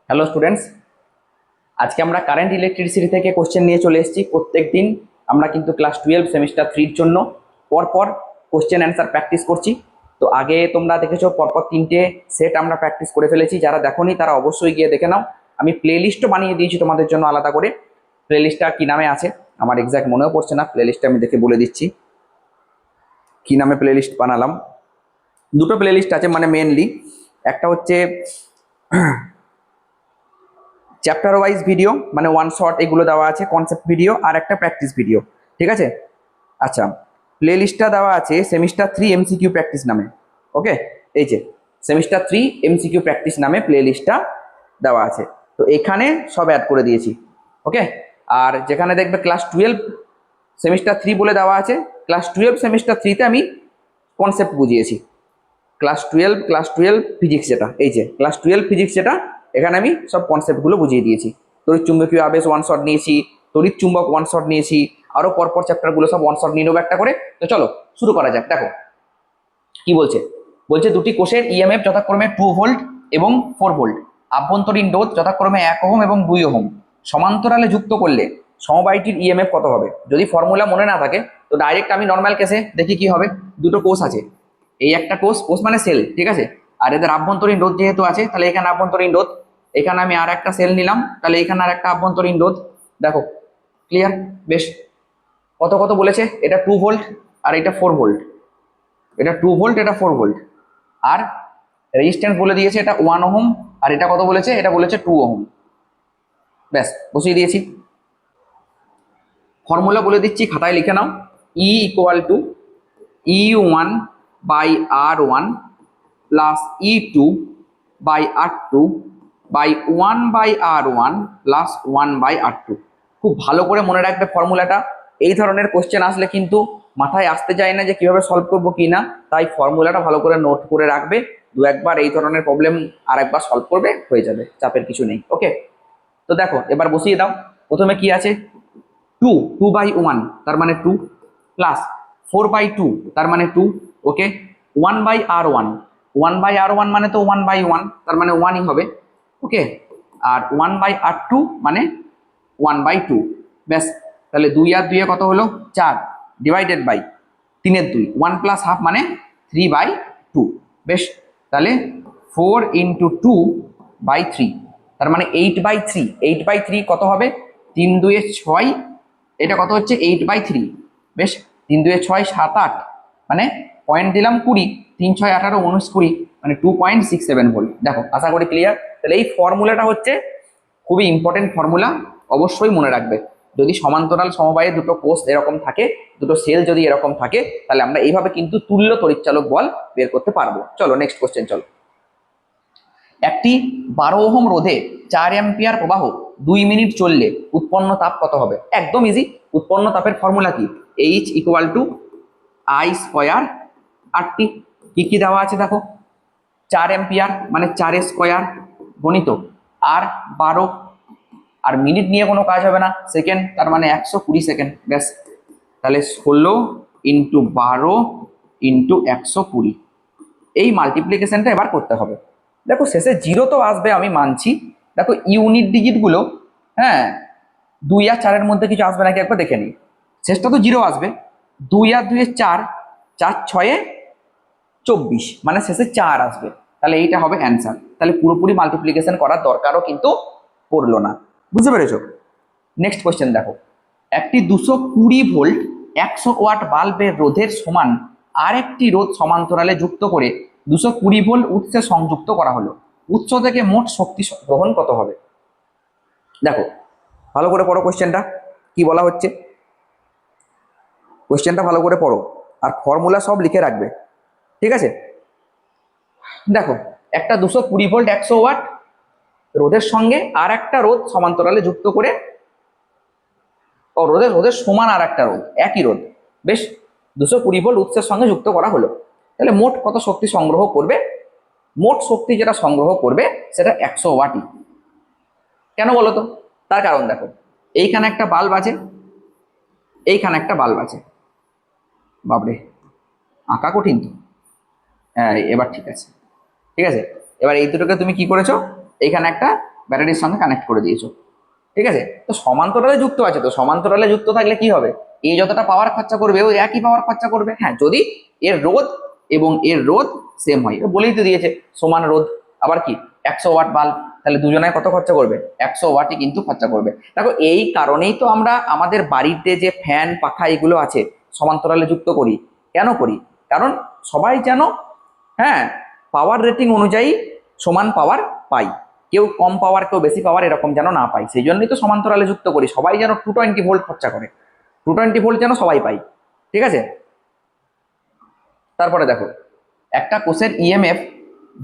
Hello students, আজকে আমরা current electricity থেকে কোশ্চেন নিয়ে চলে এসেছি। প্রত্যেকদিন আমরা কিন্তু ক্লাস 12 সেমিস্টার 3 জন্য পরপর কোশ্চেন অ্যান্সার প্র্যাকটিস করছি। তো আগে তোমরা দেখেছো পরপর 3টে সেট আমরা প্র্যাকটিস করে ফেলেছি। যারা দেখোনি তারা অবশ্যই গিয়ে দেখে নাও। আমি প্লেলিস্টও বানিয়ে দিয়েছি তোমাদের জন্য আলাদা করে। প্লেলিস্টটা কি নামে আছে আমার এক্স্যাক্ট মনেও পড়ছে না, প্লেলিস্টটা আমি দেখে বলে দিচ্ছি কি নামে প্লেলিস্ট বানালাম। দুটো প্লেলিস্ট আছে, মানে মেনলি একটা হচ্ছে চ্যাপ্টার ওয়াইজ ভিডিও, মানে ওয়ান শট এগুলো দেওয়া আছে, কনসেপ্ট ভিডিও, আর একটা প্র্যাকটিস ভিডিও। ঠিক আছে, আচ্ছা, প্লে লিস্টটা দেওয়া আছে সেমিস্টার 3 এমসিকিউ প্র্যাকটিস নামে। ওকে, এই যে সেমিস্টার 3 এমসিকিউ প্র্যাকটিস নামে প্লে লিস্টটা দেওয়া আছে। তো এখানে সব অ্যাড করে দিয়েছি। ওকে, আর যেখানে দেখবে ক্লাস 12 সেমিস্টার 3 বলে দেওয়া আছে, ক্লাস 12 সেমিস্টার 3তে আমি কনসেপ্ট বুঝিয়েছি। ক্লাস টুয়েলভ ফিজিক্স, যেটা এই যে ক্লাস 12 ফিজিক্স, যেটা এখানে আমি সব কনসেপ্টগুলো বুঝিয়ে দিয়েছি। তড়িৎ চুম্বকীয় আবেশ ওয়ান শট নিয়েছি, তড়িৎ চুম্বক ওয়ান শট নিয়েছি, আরো পরপর চ্যাপ্টারগুলো সব ওয়ান শট নিয়ে নেবো একটা করে। তো চলো শুরু করা যাক। দেখো কি বলছে, বলছে দুটি কোষের ইএমএফ যথাক্রমে 2 ভোল্ট এবং 4 ভোল্ট, আভ্যন্তরীণ রোধ যথাক্রমে 1 ওহম এবং 2 ওহম সমান্তরালে যুক্ত করলে সমবায়টির ইএমএফ কত হবে। যদি ফর্মুলা মনে না থাকে তো ডাইরেক্ট আমি নর্মাল কেসে দেখি কি হবে। দুটো কোষ আছে, এই একটা কোষ, কোষ মানে সেল, ঠিক আছে, আর এদের আভ্যন্তরীণ রোধ যেহেতু আছে তাহলে এখানে আভ্যন্তরীণ রোধ, এখানে আমি আর একটা সেল নিলাম, তাহলে এখানে আর একটা আভ্যন্তরীণ রোধ। দেখো ক্লিয়ার? বেশ, কত কত বলেছে, এটা 2 ভোল্ট আর এটা 4 ভোল্ট, এটা 2 ভোল্ট, এটা 4 ভোল্ট, আর রেজিস্ট্যান্স বলে দিয়েছে এটা 1 ওহম, আর এটা কত বলেছে, এটা বলেছে 2 ওহম। ব্যাস, বসিয়ে দিয়েছি। ফর্মুলা বলে দিচ্ছি, খাতায় লিখে নাও। E equal to E1 by R1 plus E2 by R2 by 1 by R1 plus 1 by R2। খুব ভালো করে মনে রাখবে ফর্মুলাটা। এই ধরনের কোশ্চেন আসলে কিন্তু মাথায় আসতে চায় না যে কিভাবে সলভ করবো কি না, তাই ফর্মুলাটা ভালো করে নোট করে রাখবে। দু একবার এই ধরনের প্রবলেম আর একবার সলভ করবে, হয়ে যাবে, চাপের কিছু নেই। ওকে, তো দেখো এবার বসিয়ে দাও। প্রথমে কি আছে, 2 বাই 1 তার মানে 2, প্লাস 4/2 তার মানে 2। ওকে, 1/R1, 1/R1 মানে তো 1/1, তার মানে 1ই হবে। ওকে, আর 1/R2 মানে 1/2। ব্যাস, তাহলে 2 আর 2 কত হলো 4, ডিভাইডেড বাই 3/2, 1 প্লাস হাফ মানে 3/2। বেশ, তাহলে 4 × 2/3, তার মানে 8/3। 8/3 কত হবে, 3×2=6, এটা কত হচ্ছে 8/3। বেশ, 3×2=6, 7, 8, মানে পয়েন্ট দিলাম 20, 3, 6, 18, 19, 20, মানে 2.67 ভোল্ট। দেখো আশা করি ক্লিয়ার। তাহলে এই ফর্মুলাটা হচ্ছে খুবই ইম্পর্টেন্ট ফর্মুলা, অবশ্যই মনে রাখবে। যদি সমান্তরাল সমবায়ে দুটো কোষ এরকম থাকে, দুটো সেল যদি এরকম থাকে, তাহলে আমরা এইভাবে কিন্তু তুল্য তড়িৎচালক বল বের করতে পারবো। চলো নেক্সট কোশ্চেন চলো। একটি 12 ওহম রোধে 4 অ্যাম্পিয়ার প্রবাহ 2 মিনিট চললে উৎপন্ন তাপ কত হবে। একদম ইজি, উৎপন্ন তাপের ফর্মুলা কি, H equal to I² RT। কি কি দেওয়া আছে দেখো, 4 অ্যাম্পিয়ার মানে 4² গণিত আর 12, আর মিনিট নিয়ে কোনো কাজ হবে না, সেকেন্ড, তার মানে 120 সেকেন্ড। ব্যাস, তাহলে 16 × 12 × 120, এই মাল্টিপ্লিকেশনটা এবার করতে হবে। দেখো শেষে জিরো তো আসবে, আমি মানছি। দেখো ইউনিট ডিজিটগুলো, হ্যাঁ, 2 আর 4-এর মধ্যে কিছু আসবে নাকি একবার দেখে নিই। শেষটা তো জিরো আসবে, 2 আর 2 4, 4 6 24, মানে শেষে 4 আসবে। তাহলে এইটা হবে অ্যান্সার। তাহলে পুরোপুরি মাল্টিপ্লিকেশন করার দরকারও কিন্তু পড়লো না। বুঝতে পেরেছো? নেক্সট কোয়েশ্চেন দেখো, একটি 220 ভোল্ট 100 ওয়াট বাল্বের রোধের সমান আরেকটি রোধ সমান্তরালে যুক্ত করে 220 ভোল্ট উৎসে সংযুক্ত করা হলো। উৎস থেকে মোট শক্তি গ্রহণ কত হবে। দেখো ভালো করে পড়ো কোয়েশ্চেনটা, কি বলা হচ্ছে, কোয়েশ্চেনটা ভালো করে পড়ো আর ফর্মুলা সব লিখে রাখবে, ঠিক আছে। দেখো একটা 220 ভোল্ট 100 ওয়াট রোধের সঙ্গে আর একটা রোধ সমান্তরালে যুক্ত করে, ও রোধের রোধের সমান আর একটা রোধ, একই রোধ, বেশ, 220 ভোল্ট উৎসের সঙ্গে যুক্ত করা হলো। তাহলে মোট কত শক্তি সংগ্রহ করবে, মোট শক্তি যেটা সংগ্রহ করবে সেটা 100 ওয়াটই। কেন বলো তো, তার কারণ দেখো, এইখানে একটা বাল্ব আছে, এইখানে একটা বাল্ব আছে, বাবরে আঁকা কঠিন তো, হ্যাঁ এবার ঠিক আছে, ঠিক আছে। এবার এই দুটোকে তুমি কি করেছো, এইখানে একটা ব্যাটারির সঙ্গে কানেক্ট করে দিয়েছো, ঠিক আছে। তো সমান্তরালে যুক্ত আছে, তো সমান্তরালে যুক্ত থাকলে কি হবে, এই যতটা পাওয়ার খরচা করবে ও একই পাওয়ার খরচা করবে, হ্যাঁ যদি এর রোধ এবং এর রোধ সেম হয়। বলেই তো দিয়েছে সমান রোধ, আবার কি 100 ওয়াট বাল্ব, তাহলে দুজনে কত খরচা করবে, 100 ওয়াটই কিন্তু খরচা করবে। দেখো এই কারণেই তো আমরা আমাদের বাড়িতে যে ফ্যান পাখা এগুলো আছে সমান্তরালে যুক্ত করি। কেন করি, কারণ সবাই যেন, হ্যাঁ, পাওয়ার রেটিং অনুযায়ী সমান পাওয়ার পাই, কেউ কম পাওয়ার কেউ বেশি পাওয়ার এরকম যেন না পাই, সেই জন্যই তো সমান্তরালে যুক্ত করি, সবাই যেন 220 ভোল্ট খরচা করে, 220 ভোল্ট যেন সবাই পাই, ঠিক আছে। তারপরে দেখো একটা কোষের ইএমএফ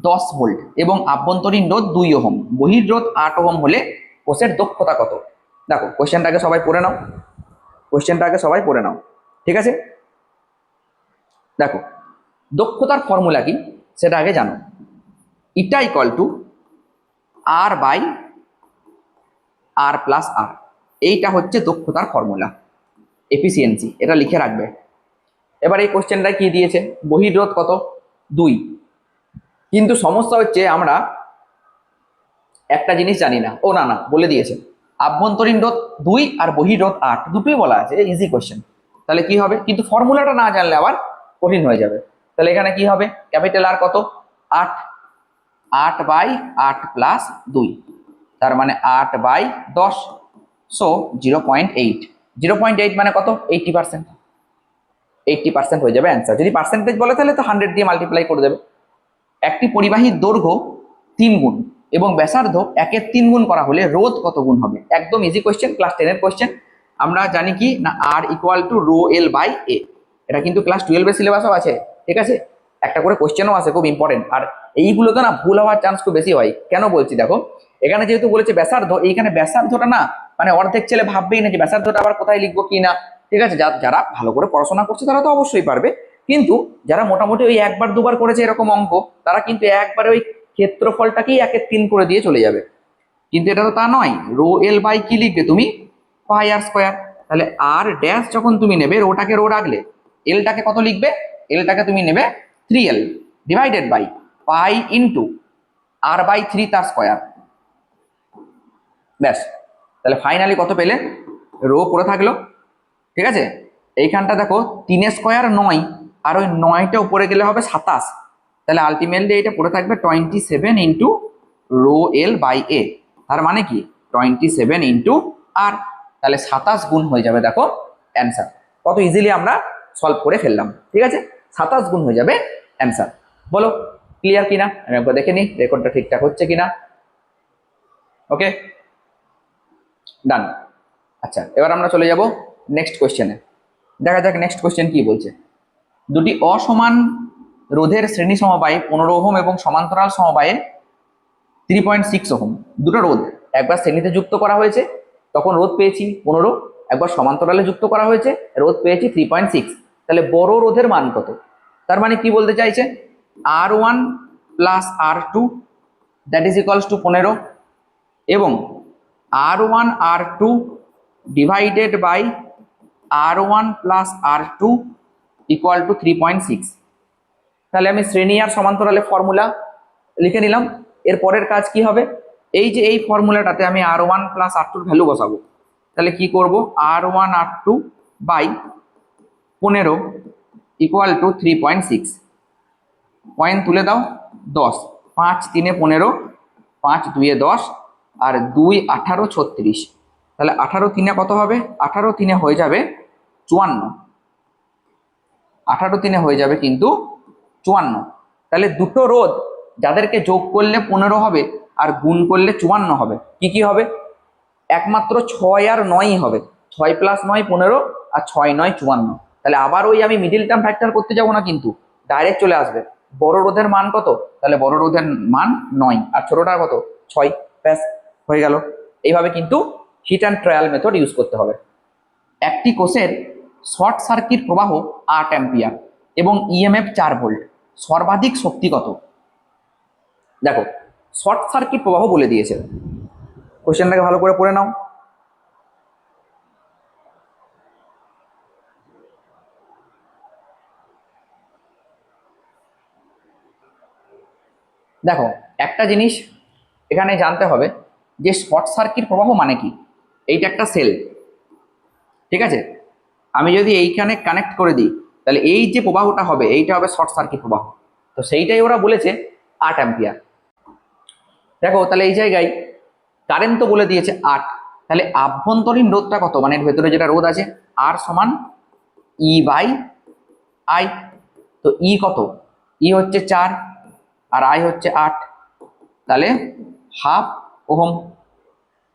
10 ভোল্ট এবং আভ্যন্তরীণ রোধ 2 ওহম, বহির্রোধ 8 ওহম হলে কোষের দক্ষতা কত। দেখো কোশ্চেনটাকে সবাই পড়ে নাও, কোশ্চেনটাকে সবাই পড়ে নাও, ঠিক আছে। দেখো দক্ষতার ফর্মুলা কি সেটা আগে জানো, ইটা equal to R by R plus R, এইটা হচ্ছে দক্ষতার ফর্মুলা, এফিসিয়েন্সি, এটা লিখে রাখবে। এবার এই কোশ্চেনটা কি দিয়েছে, বহির্রোধ কত 2, কিন্তু সমস্যা হচ্ছে আমরা একটা জিনিস জানি না, ও না না বলে দিয়েছে আভ্যন্তরীণ রোধ 2 আর বহির্রোধ 8, দুটোই বলা আছে, ইজি কোশ্চেন। তাহলে কি হবে, কিন্তু ফর্মুলাটা না জানলে আবার কঠিন হয়ে যাবে। তাহলে এখানে কি হবে, ক্যাপিটাল আর কত 8, 8/8 প্লাস 2, তার মানে 8/10, সো 0.8, 0.8 মানে কত 80%, 80% হয়ে যাবে অ্যান্সার। যদি পার্সেন্টেজ বলে তাহলে তো 100 দিয়ে মাল্টিপ্লাই করে দেবে। একটি পরিবাহীর দৈর্ঘ্য 3 গুণ এবং ব্যাসার্ধ 1/3 গুণ করা হলে রোধ কত গুণ হবে, একদম ইজি কোশ্চেন, ক্লাস 10 এর কোশ্চেন। আমরা জানি কি না, R equal to rho L by A, এটা কিন্তু ক্লাস 12 এর সিলেবাসও আছে, ঠিক আছে, একটা করে কোশ্চেনও আছে খুব ইম্পর্টেন্ট। আর এইগুলোতে না ভুল হওয়ার চান্স খুব বেশি হয়, কেন বলছি দেখো, এখানে যেহেতু বলেছে ব্যাসার্ধ, এইখানে ব্যাসার্ধটা না মানে অর্ধেক ছেলে ভাববেই না যে ব্যাসার্ধটা আবার কোথায় লিখবো কি না, ঠিক আছে। যারা ভালো করে পড়াশোনা করছে তারা তো অবশ্যই পারবে, কিন্তু যারা মোটামুটি ওই একবার দুবার করেছে এরকম অঙ্ক, তারা কিন্তু একবারে ওই ক্ষেত্রফলটাকেই 1/3 করে দিয়ে চলে যাবে, কিন্তু এটা তো তা নয়। রো এল বাই কি লিখবে তুমি, পাই আর স্কোয়ার। তাহলে আর ড্যাশ যখন তুমি নেবে, রোটাকে রো রাখলে, এলটাকে কত লিখবে, এলটাকে তুমি নেবে 3l divided by pi into r/3 তার স্কোয়ার, ব্যাস। তাহলে ফাইনালি কত পেলে, রো পড়ে থাকলো, ঠিক আছে। এইখানটা দেখো 3 স্কোয়ার 9, আর ওই 9টা উপরে গেলে হবে 27, তাহলে আলটিমেটলি এটা পড়ে থাকবে 27 ইন্টু রো এল বাই এ, তার মানে কি 27 ইন্টু আর, তাহলে 27 গুণ হয়ে যাবে, দেখো অ্যান্সার কত ইজিলি আমরা সলভ করে ফেললাম, ঠিক আছে। 27 গুণ হয়ে যাবে অ্যান্সার। বলো ক্লিয়ার কিনা, আমি একবার দেখে নিই রেকর্ডটা ঠিকঠাক হচ্ছে কিনা। ওকে ডান। আচ্ছা এবার আমরা চলে যাব নেক্সট কোশ্চেনে, দেখা যাক নেক্সট কোশ্চেন কি বলছে। দুটি অসমান রোধের শ্রেণী সমবায় 15 ওহম এবং সমান্তরাল সমবায়ে 3.6 ওহম, দুটো রোধ একবার শ্রেণীতে যুক্ত করা হয়েছে তখন রোধ পেয়েছি 15, একবার সমান্তরালে যুক্ত করা হয়েছে রোধ পেয়েছি 3.6, তাহলে বড় রোধের মান কত। তার মানে কি বলতে চাইছে, R1 plus R2 that is equals to 15 এবং R1 R2 divided by R1 plus R2 equal to 3.6। তাহলে আমি শ্রেণী আর সমান্তরালে ফর্মুলা লিখে নিলাম। এর পরের কাজ কি হবে, এই যে এই ফর্মুলাটাতে আমি R1 প্লাস R2 ভ্যালু বসাবো, তাহলে কি করব, R1 R2 by 15 equal to 3.6, point তুলে দাও 10, 5 3 15, 5 2 10, আর 2 18 36, তাহলে 18 3 কত হবে, 18 3 হয়ে যাবে 54, 18 3 হয়ে যাবে কিন্তু 54। তাহলে দুটো রোধ যাদেরকে যোগ করলে 15 হবে আর গুণ করলে 54 হবে, কি কি হবে, একমাত্র 6 আর 9 হবে, 6 প্লাস 9 15 আর 6 9 54। তাহলে আবার ওই আমি মিডিল টার্ম ফ্যাক্টর করতে যাবো না, কিন্তু ডাইরেক্ট চলে আসবে বড় রোধের মান কত, তাহলে বড় রোধের মান 9 আর ছোটটার কত 6, ব্যাস হয়ে গেল। এইভাবে কিন্তু hit and trial method use করতে হবে। একটি কোষের শর্ট সার্কিট প্রবাহ 8 অ্যাম্পিয়ার এবং ইএমএফ 4 ভোল্ট, সর্বাধিক শক্তি কত। দেখো শর্ট সার্কিট প্রবাহ বলে দিয়েছে, কোশ্চেনটাকে ভালো করে পড়ে নাও। দেখো একটা জিনিস এখানে জানতে হবে, যে শর্ট সার্কিট প্রবাহ মানে কি, এইটা একটা সেল, ঠিক আছে, আমি যদি এইখানে কানেক্ট করে দিই তাহলে এই যে প্রবাহটা হবে এইটা হবে শর্ট সার্কিট প্রবাহ। তো সেইটাই ওরা বলেছে 8 অ্যাম্পিয়ার। দেখো তাহলে এই জায়গায় কারেন্ট তো বলে দিয়েছে 8, তাহলে আভ্যন্তরীণ রোধটা কত, মানে এর ভেতরে যেটা রোধ আছে আর সমান ই বাই আই। তো ই কত, ই হচ্ছে 4 আর আই হচ্ছে 8, তাহলে হাফ ওহম।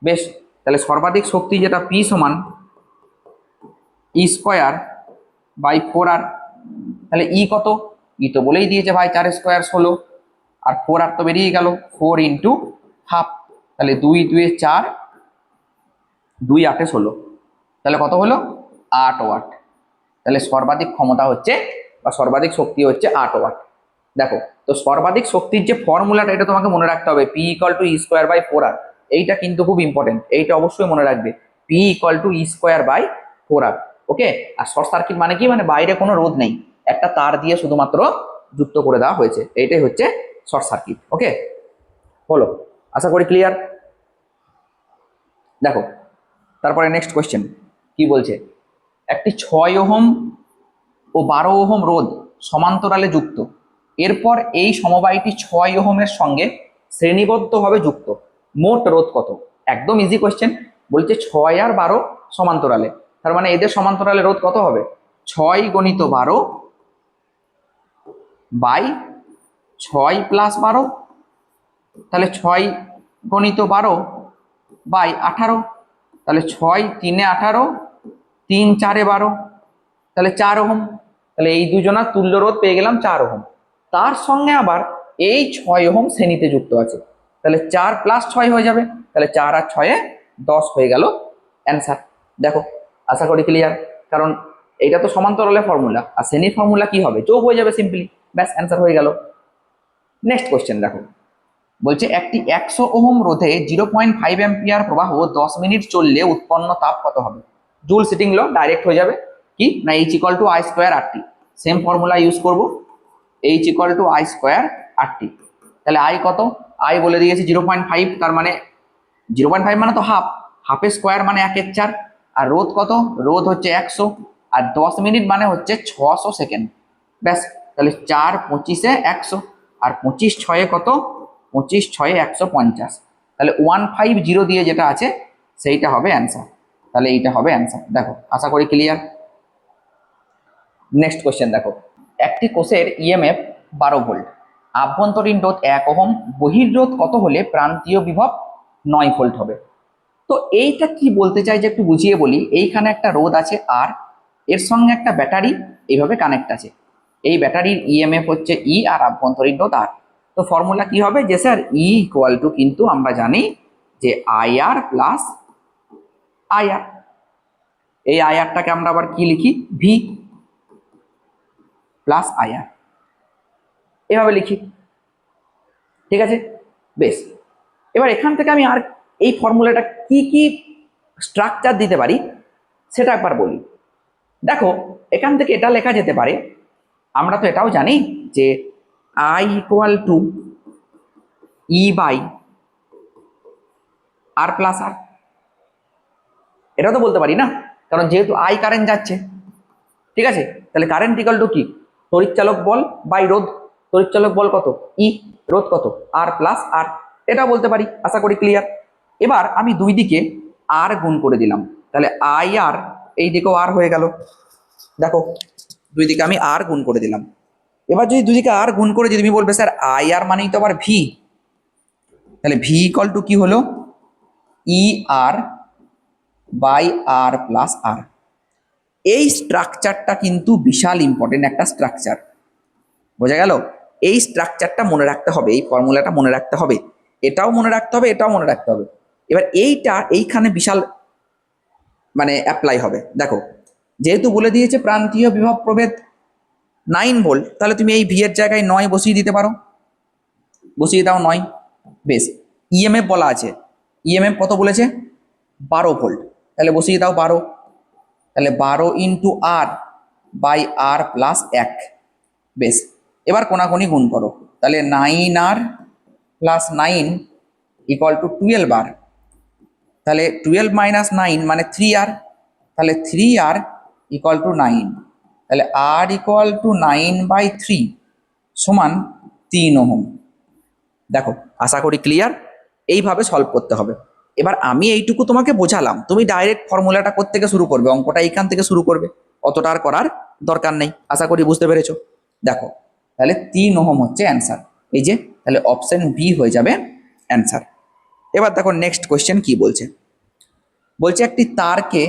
বেশ, তাহলে সর্বাধিক শক্তি যেটা পি সমান ই স্কোয়ার বাই 4R। তাহলে ই কত, ই তো বলেই দিয়েছে ভাই 4 স্কোয়ার 16, আর 4R তো বেরিয়ে গেল 4 ইন্টু হাফ, তাহলে 2 2 4, 2 8 16, তাহলে কত হলো 8 ওয়াট। তাহলে সর্বাধিক ক্ষমতা হচ্ছে বা সর্বাধিক শক্তি হচ্ছে 8 ওয়াট। দেখো তো সর্বাধিক শক্তির যে ফর্মুলাটা এটা তোমাকে মনে রাখতে হবে, P equal to E square by 4R। এইটা কিন্তু খুব ইম্পর্টেন্ট, এইটা অবশ্যই মনে রাখবে, পি equal to E square by 4R। Okay, আর শর্ট সার্কিট মানে কি, মানে বাইরে কোনো রোধ নেই, একটা তার দিয়ে শুধুমাত্র যুক্ত করে দেওয়া হয়েছে, এইটাই হচ্ছে শর্ট সার্কিট। ওকে, হলো, আশা করি ক্লিয়ার। দেখো তারপরে নেক্সট কোয়েশ্চেন কি বলছে, একটি 6 ওহম ও 12 ওহম রোধ সমান্তরালে যুক্ত, এরপর এই সমবায়টি 6 ওহমের সঙ্গে শ্রেণীবদ্ধভাবে যুক্ত, মোট রোধ কত? একদম ইজি কোয়েশ্চেন, বলছে 6 আর 12 সমান্তরালে, তার মানে এদের সমান্তরালে রোধ কত হবে, 6 গণিত 12 বাই 6 প্লাস 12, তাহলে 6 গণিত 12 বাই 18, তাহলে 6 3 18, 3 4 12, তাহলে 4 ওহম। তাহলে এই দুজনার তুল্য রোধ পেয়ে গেলাম 4 ওহম। তার সঙ্গে আবার এই 6 ওহম শ্রেণীতে যুক্ত আছে, তাহলে 4 প্লাস 6 হয়ে যাবে, তাহলে 4 আর 6 10 হয়ে গেল অ্যান্সার। দেখো আশা করি ক্লিয়ার, কারণ এইটা তো সমান্তরালের ফর্মুলা, আর শ্রেণীর ফর্মুলা কি হবে, যোগ হয়ে যাবে সিম্পলি, ব্যাস অ্যান্সার হয়ে গেল। নেক্সট কোয়েশ্চেন দেখো, বলছে একটি 100 ওহম রোধে 0.5 অ্যাম্পিয়ার প্রবাহ 10 মিনিট চললে উৎপন্ন তাপ কত হবে? জুল সিটিং ল ডাইরেক্ট হয়ে যাবে, কি না H equal to I square R T, same formula use করবো, H equal to I square R T. তাহলে আই কত, আই বলে দিয়েছি 0.5, তার মানে 0.5 মানে তো হাফ, হাফের স্কোয়ার মানে 1/4, আর রোধ কত, রোধ হচ্ছে 100, আর 10 মিনিট মানে হচ্ছে 600 সেকেন্ড। ব্যাস, তাহলে 4 25 100, আর 25 6 কত, 25 6 150, তাহলে 150 দিয়ে যেটা আছে সেইটা হবে অ্যান্সার, তাহলে এইটা হবে অ্যান্সার। দেখো আশা করি ক্লিয়ার। নেক্সট কোশ্চেন দেখো, একটি কোষের ইএমএফ 12 ভোল্ট, আভ্যন্তরীণ রোধ 1 ওহম, বহির্রোধ কত হলে প্রান্তীয় বিভব 9 ভোল্ট হবে? তো এইটা কি বলতে চাই যে একটু বুঝিয়ে বলি, এইখানে একটা রোধ আছে আর এর সঙ্গে একটা ব্যাটারি এইভাবে কানেক্ট আছে, এই ব্যাটারির ইএমএফ হচ্ছে ই আর আভ্যন্তরীণ রোধ আর। তো ফর্মুলা কি হবে যে স্যার ই ইকুয়াল টু, কিন্তু আমরা জানি যে আইআর প্লাস আইআর, এই আইআরটাকে আমরা আবার কি লিখি, ভি প্লাস আইআর, এভাবে লিখি, ঠিক আছে। বেশ, এবার এখান থেকে আমি আর এই ফর্মুলাটা কি কি স্ট্রাকচার দিতে পারি সেটা একবার বলি। দেখো এখান থেকে এটা লেখা যেতে পারে, আমরা তো এটাও জানি যে I equal two E by R plus R, এটা তো বলতে পারি না, কারণ যেহেতু আই কারেন্ট যাচ্ছে, ঠিক আছে, তাহলে কারেন্ট ইকুয়াল টু কি, তড়িৎচালক বল বাই রোধ, তড়িৎচালক বল কত ই, রোধ কত আর প্লাস আর, এটা বলতে পারি, আশা করি ক্লিয়ার। এবার আমি দুই দিকে আর গুণ করে দিলাম, তাহলে আই আর এই দিকেও আর হয়ে গেল, দেখো দুই দিকে আমি আর গুণ করে দিলাম। এবার যদি দুদিকে আর গুণ করে যদি তুমি বলবে স্যার আই আর মানেই তো আবার ভি, তাহলে ভি ইকুয়াল টু কি হলো, ই আর বাই আর প্লাস আর। এই স্ট্রাকচারটা কিন্তু বিশাল ইম্পর্টেন্ট একটা স্ট্রাকচার, বোঝা গেল? এই স্ট্রাকচারটা মনে রাখতে হবে, এই ফর্মুলাটা মনে রাখতে হবে, এটাও মনে রাখতে হবে, এটাও মনে রাখতে হবে। এবার এইটা এইখানে বিশাল মানে অ্যাপ্লাই হবে। দেখো যেহেতু বলে দিয়েছে প্রান্তীয় বিভব প্রভেদ 9 ভোল্ট, তাহলে তুমি এই ভি এর জায়গায় 9 বসিয়ে দিতে পারো, বসিয়ে দাও 9। বেশ, ইএমএফ বলা আছে, ইএমএফ কত বলেছে 12 ভোল্ট, তাহলে বসিয়ে দাও 12, তাহলে 12 into R by R plus 1। বেশ, এবার কোনাকুনি গুণ করো, তাহলে 9 R plus 9 equal to 12 R, তাহলে 12 - 9 মানে 3R, তাহলে 3R ইকুয়াল টু 9, তাহলে R ইকুয়াল টু 9/3 সমান 3 ওহম। দেখো আশা করি ক্লিয়ার। এইভাবে সলভ করতে হবে। এবার আমি এইটুকু তোমাকে বোঝালাম, তুমি ডাইরেক্ট ফর্মুলাটা থেকে শুরু করবে, অঙ্কটা এইখান থেকে শুরু করবে, অতটা আর করার দরকার নেই। আশা করি বুঝতে পেরেছো। দেখো তাহলে 3 ওহম হচ্ছে অ্যান্সার, এই যে, তাহলে অপশন বি হয়ে যাবে অ্যান্সার। এবার দেখো নেক্সট কোয়েশ্চেন কি বলছে। বলছে একটি তারকে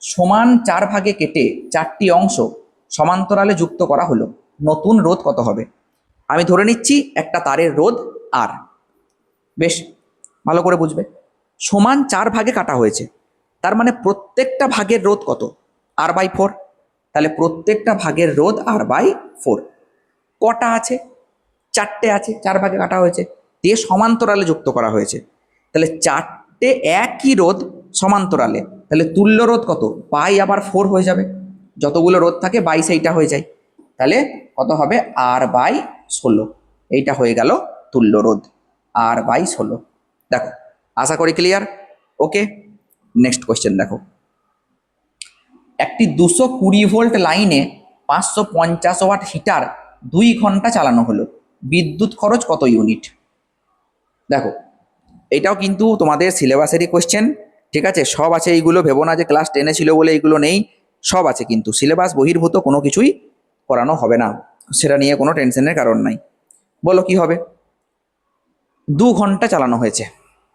সমান 4 ভাগে কেটে 4টি অংশ সমান্তরালে যুক্ত করা হলো, নতুন রোধ কত হবে? আমি ধরে নিচ্ছি একটা তারের রোধ আর, বেশ ভালো করে বুঝবে, সমান 4 ভাগে কাটা হয়েছে, তার মানে প্রত্যেকটা ভাগের রোধ কত? R/4। তাহলে প্রত্যেকটা ভাগের রোধ R/4। কটা আছে? 4টে আছে, 4 ভাগে কাটা হয়েছে, দিয়ে সমান্তরালে যুক্ত করা হয়েছে, তাহলে 4টে একই রোধ সমান্তরালে, তাহলে তুল্য রোধ কত? বাই আবার 4 হয়ে যাবে, যতগুলো রোধ থাকে বাই সেইটা হয়ে যায়, তাহলে কত হবে? R/16। এইটা হয়ে গেল তুল্য রোধ, R/16। দেখো আশা করি ক্লিয়ার। ওকে, নেক্সট কোয়েশ্চেন দেখো। একটি 220 ভোল্ট লাইনে 550 ওয়াট হিটার 2 ঘন্টা চালানো হলো, বিদ্যুৎ খরচ কত ইউনিট? দেখো এটাও কিন্তু তোমাদের সিলেবাসেরই কোয়েশ্চেন, ঠিক আছে, সব আছে এইগুলো, ভেবো না যে ক্লাস 10-এ ছিল বলে এইগুলো নেই, সব আছে, কিন্তু সিলেবাস বহির্ভূত কোনো কিছুই করানো হবে না, সেটা নিয়ে কোনো টেনশনের কারণ নাই। বলো কি হবে? 2 ঘন্টা চালানো হয়েছে,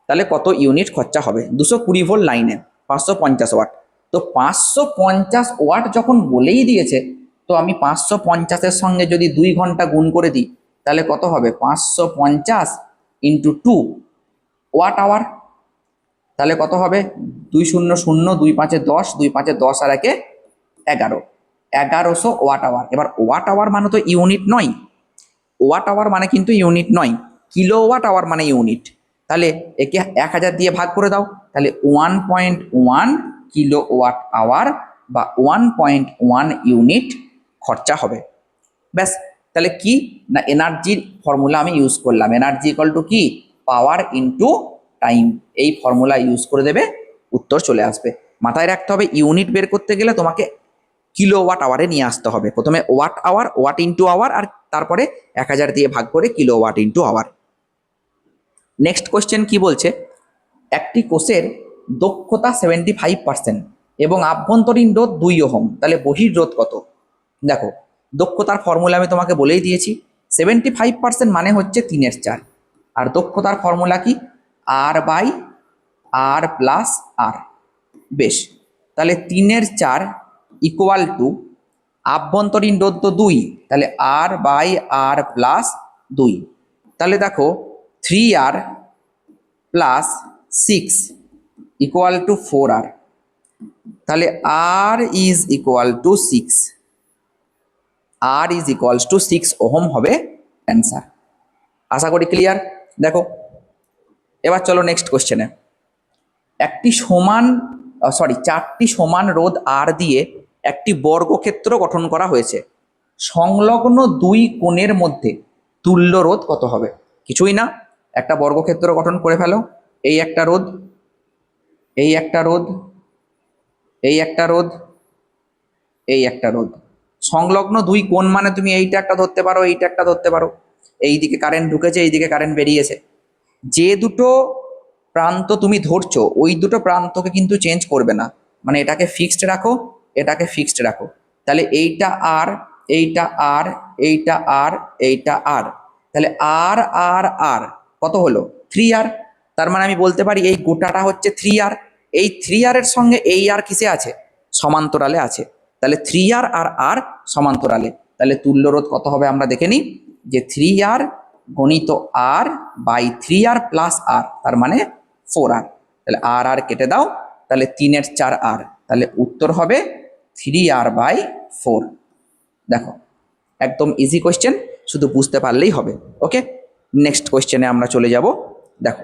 তাহলে কত ইউনিট খরচা হবে? 220 ভোল্ট লাইনে 550 ওয়াট, তো 550 ওয়াট যখন বলেই দিয়েছে, তো আমি 550-এর সঙ্গে যদি 2 ঘন্টা গুণ করে দিই, তাহলে কত হবে? 550 ইন্টু 2 ওয়াট আওয়ার, তাহলে কত হবে? 2 শূন্য 0, 2 5-এ 10, 2 5-এ 10 আর 1-এ 11, 1100 ওয়াট আওয়ার। এবার ওয়াট আওয়ার মানে তো ইউনিট নয়, ওয়াট আওয়ার মানে কিন্তু ইউনিট নয়, কিলো ওয়াট আওয়ার মানে ইউনিট। তাহলে একে 1000 দিয়ে ভাগ করে দাও, তাহলে 1.1 কিলো ওয়াট আওয়ার বা 1.1 ইউনিট খরচা হবে। ব্যাস, তাহলে কি না, এনার্জির ফর্মুলা আমি ইউজ করলাম, এনার্জি ইকুয়াল টু কি? পাওয়ার ইন্টু টাইম। এই ফর্মুলা ইউজ করে দেবে, উত্তর চলে আসবে। মাথায় রাখতে হবে ইউনিট বের করতে গেলে তোমাকে কিলো ওয়াট আওয়ারে নিয়ে আসতে হবে, প্রথমে watt hour, watt into hour, আর তারপরে 1000 দিয়ে ভাগ করে kilowatt into hour. Next question কি বলছে, একটি কোষের দক্ষতা 75% এবং আভ্যন্তরীণ রোধ 2 ওহম, তাহলে বহির রোধ কত? দেখো দক্ষতার ফর্মুলা আমি তোমাকে বলেই দিয়েছি, 75% মানে হচ্ছে 3/4, আর দক্ষতার ফর্মুলা কি? R/R+R। বেশ, তাহলে 3/4 ইকুয়াল টু আভ্যন্তরীণ রোধ তো 2, তাহলে R/R+2। তাহলে দেখো 3R+6 ইকুয়াল টু 4R, তাহলে R is equal to 6, R is equals two 6 ohm হবে অ্যান্সার। আশা করি ক্লিয়ার। দেখো এবার চলো নেক্সট কোশ্চেনে। একটি সমান 4টি সমান রোধ R দিয়ে একটি বর্গক্ষেত্র গঠন করা হয়েছে, সংলগ্ন 2 কোণের মধ্যে তুল্য রোধ কত হবে? কিছুই না, একটা বর্গক্ষেত্র গঠন করে ফেলো, এই একটা রোধ, এই একটা রোধ, এই একটা রোধ, এই একটা রোধ, সংলগ্ন 2 কোণ মানে তুমি এইটা একটা ধরতে পারো, এইটা একটা ধরতে পারো, এইদিকে কারেন্ট ঢুকেছে, এইদিকে কারেন্ট বেরিয়েছে, যে দুটো প্রান্ত তুমি ধরছো ওই দুটো প্রান্তকে কিন্তু চেঞ্জ করবে না, মানে এটাকে ফিক্সড রাখো, এটাকে ফিক্সড রাখো, তাহলে এইটা আর, এইটা আর, এইটা আর, এইটা আর, তাহলে আর আর আর কত হলো? 3R। তার মানে আমি বলতে পারি এই গোটাটা হচ্ছে 3R, এই 3R এর সঙ্গে এই আর কিসে আছে? সমান্তরালে আছে, তাহলে 3R আর আর সমান্তরালে, তাহলে তুল্য রোধ কত হবে আমরা দেখে নিই, যে 3R গণিত R by 3R plus R, তার মানে 4R, তাহলে আর আর কেটে দাও, তাহলে 3/4R, তাহলে উত্তর হবে 3R/4। দেখো একদম ইজি কোয়েশ্চেন, শুধু বুঝতে পারলেই হবে। ওকে, নেক্সট কোয়েশ্চেনে আমরা চলে যাব। দেখো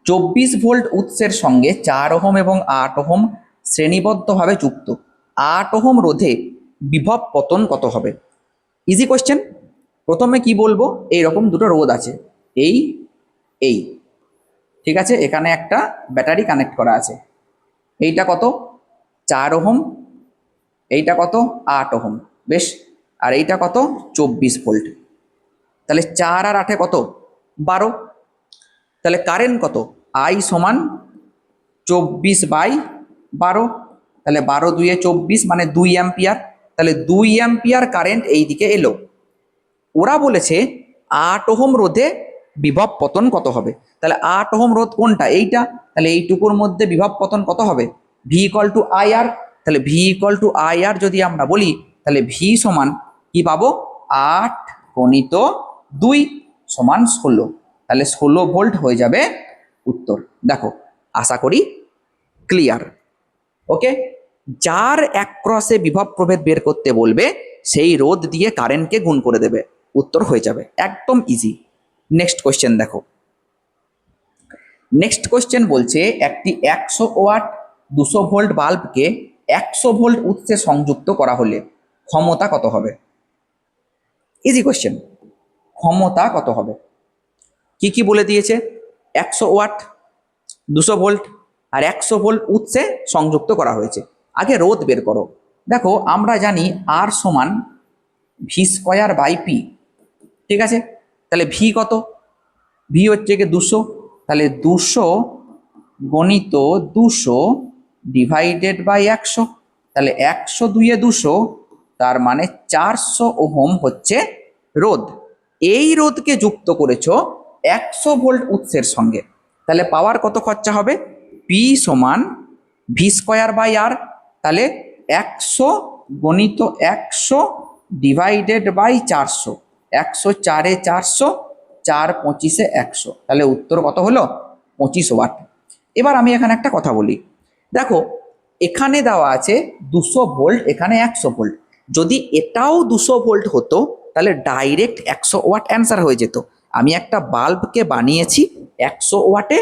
24 ভোল্ট উৎসের সঙ্গে 4 ওহম এবং 8 ওহম শ্রেণীবদ্ধভাবে যুক্ত, 8 ওহম রোধে বিভব পতন কত হবে? Easy question. প্রথমে কি বলবো, এইরকম দুটো রোধ আছে, এই এই, ঠিক আছে, এখানে একটা ব্যাটারি কানেক্ট করা আছে। এইটা কত? 4 ওহম, এইটা কত? 8 ওহম। বেশ, আর এইটা কত? 24 ভোল্ট। তাহলে 4 আর 8 কত? 12। তাহলে কারেন্ট কত? আই সমান 24/12। তাহলে 12 2 24 মানে 2 অ্যাম্পিয়ার। তাহলে 2 অ্যাম্পিয়ার কারেন্ট এই দিকে এলো। ওরা বলেছে 8 ওহম রোধে বিভব পতন কত হবে। তাহলে 8 ওহম রোধ কোনটা? এইটা। তাহলে এইটুকুর মধ্যে বিভব পতন কত হবে? ভি ইকুয়াল টু আই আর। তাহলে ভি ইকুয়াল টু আই আর যদি আমরা বলি, তাহলে ভি সমান কি পাবো? 8 গুণিত 2 সমান 16। তাহলে 16 ভোল্ট হয়ে যাবে উত্তর। দেখো, আশা করি ক্লিয়ার। ওকে, যার এক ক্রসে বিভব প্রভেদ বের করতে বলবে সেই রোধ দিয়ে কারেন্টকে গুণ করে দেবে, উত্তর হয়ে যাবে। একদম ইজি। নেক্সট কোশ্চেন দেখো। নেক্সট কোশ্চেন বলছে একটি 100 ওয়াট 200 ভোল্ট বাল্বকে 100 ভোল্ট উৎসে সংযুক্ত করা হলে ক্ষমতা কত হবে? Easy question. ক্ষমতা কত হবে? কি কি বলে দিয়েছে? 100 ওয়াট, 200 ভোল্ট আর 100 ভোল্ট উৎসে সংযুক্ত করা হয়েছে। আগে রোধ বের করো। দেখো, আমরা জানি আর সমান ভি স্কোয়ার বাই পি। ঠিক আছে, তাহলে ভি কত? ভি হচ্ছে কি 200। তাহলে 200 গণিত 200 ডিভাইডেড বাই 100। তাহলে 100 2 200, তার মানে 400 ওহম হচ্ছে রোধ। এই রোধকে যুক্ত করেছো 100 ভোল্ট উৎসের সঙ্গে। তাহলে পাওয়ার কত খরচা হবে? পি সমান ভি স্কোয়ার বাই আর। তাহলে 100 গণিত 100 ডিভাইডেড বাই 400। 100 4 400, 4 25 100। তাহলে উত্তর কত হলো? 25 ওয়াট। এবার আমি এখানে একটা কথা বলি। দেখো, এখানে দেওয়া আছে 200 ভোল্ট, এখানে 100 ভোল্ট। যদি এটাও 200 ভোল্ট হতো তাহলে ডাইরেক্ট 100 ওয়াট অ্যান্সার হয়ে যেত। আমি একটা বাল্বকে বানিয়েছি 100 ওয়াটে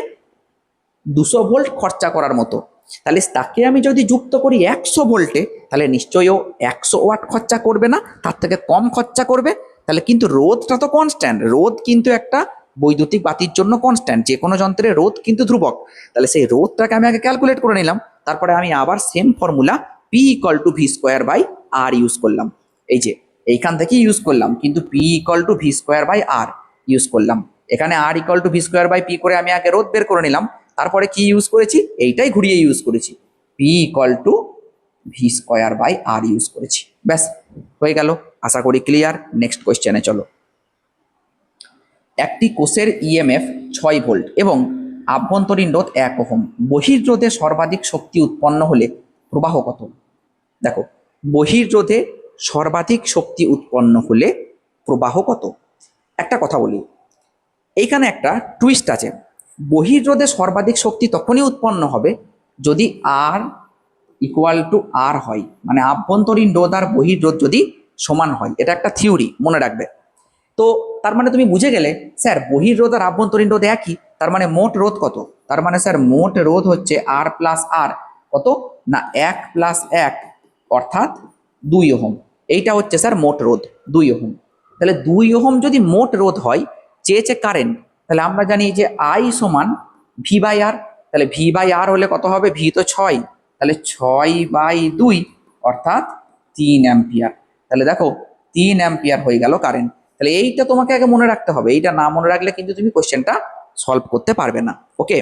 200 ভোল্ট খরচা করার মতো। তাহলে তাকে আমি যদি যুক্ত করি 100 ভোল্টে, তাহলে নিশ্চয়ই ও 100 ওয়াট খরচা করবে না, তার থেকে কম খরচা করবে। তাহলে কিন্তু রোধটা তো কনস্ট্যান্ট। রোধ কিন্তু একটা বৈদ্যুতিক বাতির জন্য কনস্ট্যান্ট, যে কোনো যন্ত্রের রোধ কিন্তু ধ্রুবক। তাহলে সেই রোধটাকে আমি আগে ক্যালকুলেট করে নিলাম, তারপরে আমি আবার same formula P equal to V square by R use করলাম। এই যে এইখান থেকে ইউজ করলাম, কিন্তু P equal to V square by R use করলাম। এখানে R equal to V square by P করে আমি আগে রোধ বের করে নিলাম, তারপরে কি ইউজ করেছি? এইটাই ঘুরিয়ে ইউজ করেছি, P equal to V square by R use করেছি। ব্যাস, হয়ে গেল। আশা করি ক্লিয়ার। নেক্সট কোয়েশ্চেনে চলো। একটি কোষের ইএমএফ 6 ভোল্ট এবং আভ্যন্তরীণ রোধ 1 ওহম। বহির্রোধে সর্বাধিক শক্তি উৎপন্ন হলে প্রবাহ কত? দেখো, বহির্রোধে সর্বাধিক শক্তি উৎপন্ন হলে প্রবাহ কত? একটা কথা বলি, এইখানে একটা টুইস্ট আছে। বহির্রোধে সর্বাধিক শক্তি তখনই উৎপন্ন হবে যদি আর ইকুয়াল টু আর হয়, মানে আভ্যন্তরীণ রোধ আর বহির্রোধ যদি সমান হয়। এটা একটা থিওরি, মনে রাখবে। তো তার মানে তুমি বুঝে গেলে স্যার বহির্রোধ আর আভ্যন্তরীণ রোধ একই, তার মানে মোট রোধ কত? তার মানে স্যার মোট রোধ হচ্ছে আর প্লাস আর কত না 1 প্লাস 1 অর্থাৎ 2 ওহম। এইটা হচ্ছে স্যার মোট রোধ 2 ওহম। তাহলে 2 ওহম যদি মোট রোধ হয়, চেয়েছে কারেন্ট, তাহলে আমরা জানি যে আই সমান ভি বাই আর। তাহলে ভি বাই আর হলে কত হবে? ভি তো 6, তাহলে 6/2 অর্থাৎ 3 অ্যাম্পিয়ার। তাহলে দেখো 3 অ্যাম্পিয়ার হয়ে গেল কারেন্ট। তাহলে এইটা তোমাকে আগে মনে রাখতে হবে, এইটা না মনে রাখলে কিন্তু তুমি কোশ্চেনটা সলভ করতে পারবে না। ওকে।